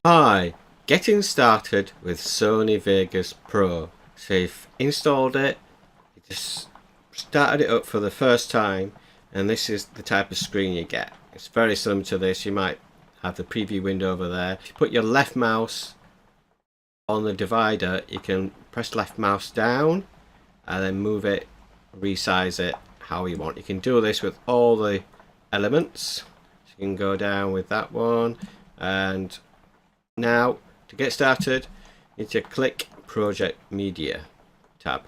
Hi, getting started with Sony Vegas Pro. So you've installed it, you just started it up for the first time, and this is the type of screen you get. It's very similar to this. You might have the preview window over there. If you put your left mouse on the divider, you can press left mouse down and then move it, resize it how you want. You can do this with all the elements. So you can go down with that one, and now to get started you need to click Project Media tab.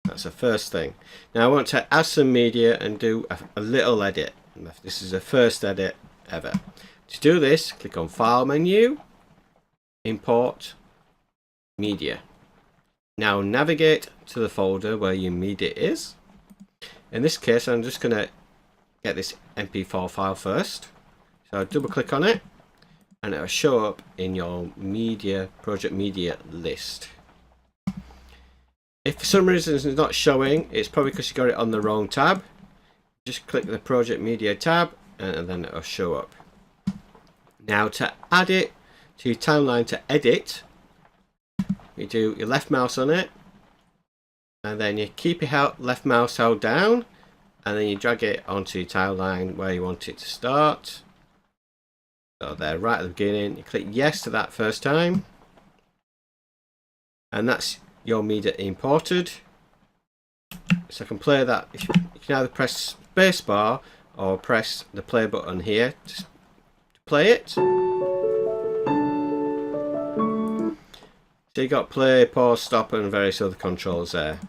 That's the first thing. Now I want to add some media and do a little edit. This is the first edit ever. To do this, click on File menu, Import Media. Now navigate to the folder where your media is. In this case I'm just going to get this MP4 file first. So I'll double click on it and it will show up in your media, project media list. If for some reason it's not showing, it's probably because you got it on the wrong tab. Just click the project media tab and then it will show up. Now to add it to your timeline to edit, you do your left mouse on it and then you keep your left mouse held down and then you drag it onto your timeline where you want it to start. So there, right at the beginning, you click yes to that first time and that's your media imported. So I can play that. You can either press spacebar or press the play button here to play it. So you got play, pause, stop and various other controls there.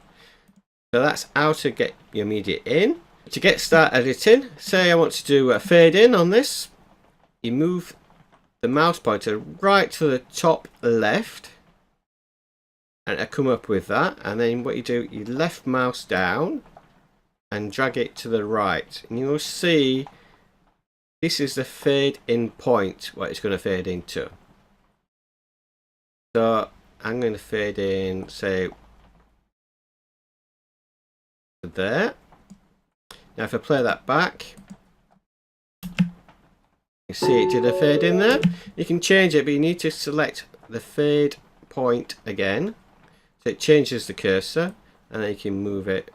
So that's how to get your media in. To get start editing, say I want to do a fade in on this, you move the mouse pointer right to the top left and I come up with that, and then what you do, you left mouse down and drag it to the right and you'll see this is the fade in point what it's going to fade into. So I'm going to fade in, say, there. Now if I play that back, you see it did a fade in there. You can change it, but you need to select the fade point again. So it changes the cursor and then you can move it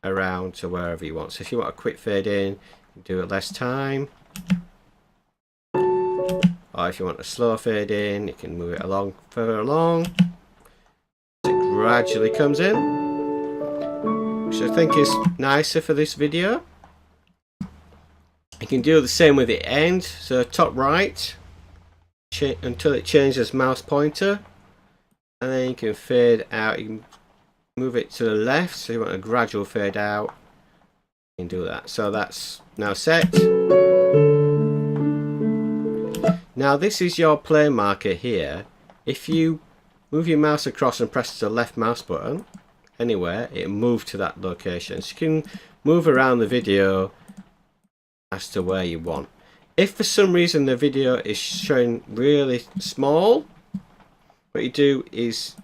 around to wherever you want. So if you want a quick fade in, you can do it less time. Or if you want a slow fade in, you can move it along further along. So it gradually comes in, which I think is nicer for this video. You can do the same with the end, so top right until it changes mouse pointer, and then you can fade out. You can move it to the left, so you want a gradual fade out. You can do that. So that's now set. Now this is your play marker here. If you move your mouse across and press the left mouse button anywhere, it'll move to that location. So you can move around the video as to where you want. If for some reason the video is showing really small, what you do is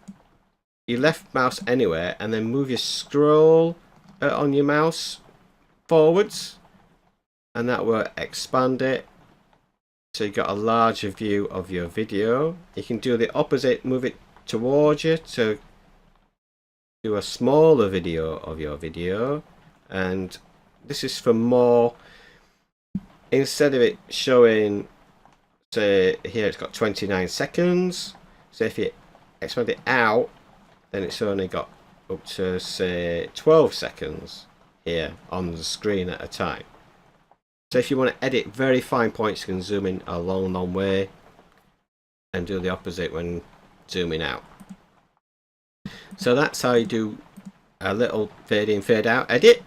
you left mouse anywhere and then move your scroll on your mouse forwards and that will expand it so you got a larger view of your video. You can do the opposite, move it towards you to do a smaller video of your video, and this is for more. Instead of it showing, say here it's got 29 seconds, so if you expand it out then it's only got up to say 12 seconds here on the screen at a time. So if you want to edit very fine points, you can zoom in a long way and do the opposite when zooming out. So that's how you do a little fade in fade out edit,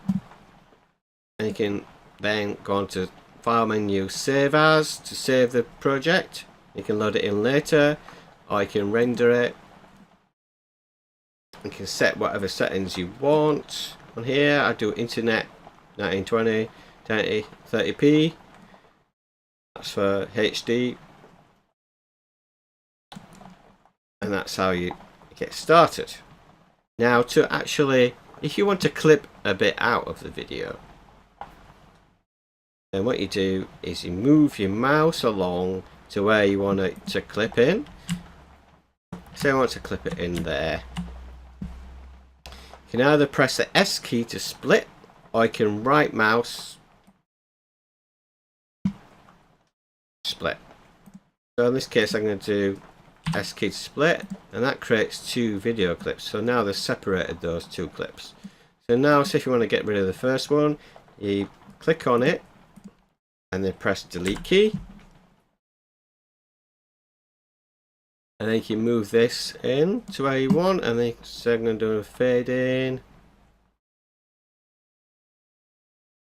and you can then go on to File menu, Save As to save the project. You can load it in later or you can render it. You can set whatever settings you want. On here I do internet 1920 1080p, that's for HD, and that's how you get started. Now to actually, if you want to clip a bit out of the video, then what you do is you move your mouse along to where you want it to clip in. Say I want to clip it in there. You can either press the S key to split, or you can right mouse split. So in this case I'm going to do S key to split, and that creates two video clips. So now they've separated those two clips. So now, say if you want to get rid of the first one, you click on it and then press delete key, and then you can move this in to where you want, and then so I'm going to do a fade in.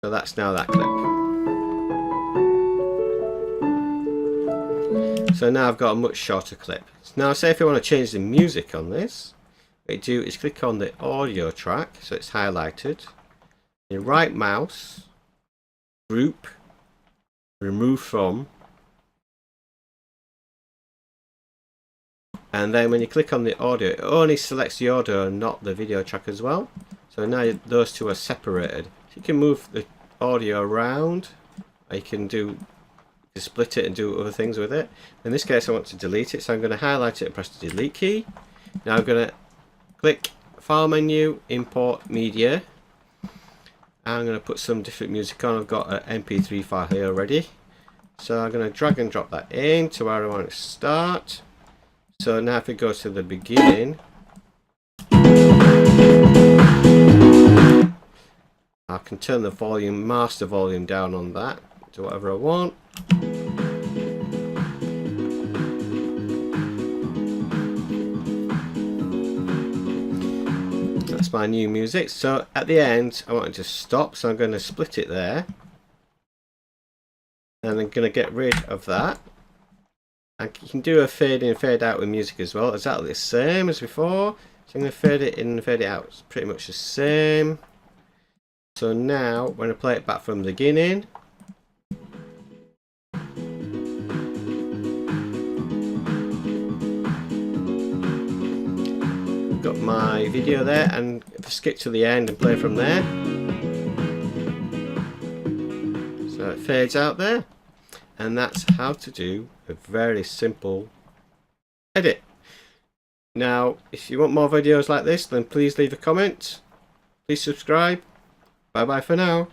So that's now that clip. So now I've got a much shorter clip. Now say if you want to change the music on this, what you do is click on the audio track, so it's highlighted. You right mouse, group, remove from, and then when you click on the audio, it only selects the audio and not the video track as well. So now those two are separated. So you can move the audio around, or you can split it and do other things with it. In this case I want to delete it, so I'm going to highlight it and press the delete key. Now I'm going to click file menu, import media. I'm going to put some different music on. I've got an MP3 file here already, so I'm going to drag and drop that in to where I want it to start. So now if we go to the beginning, I can turn the volume, master volume down on that to whatever I want. That's my new music. So at the end I want it to stop, so I'm going to split it there, and I'm going to get rid of that. And you can do a fade in, fade out with music as well, exactly the same as before. So I'm going to fade it in and fade it out. It's pretty much the same. So now when I play it back from the beginning, got my video there, and if I skip to the end and play from there, so it fades out there. And that's how to do a very simple edit. Now if you want more videos like this, then please leave a comment, please subscribe. Bye bye for now.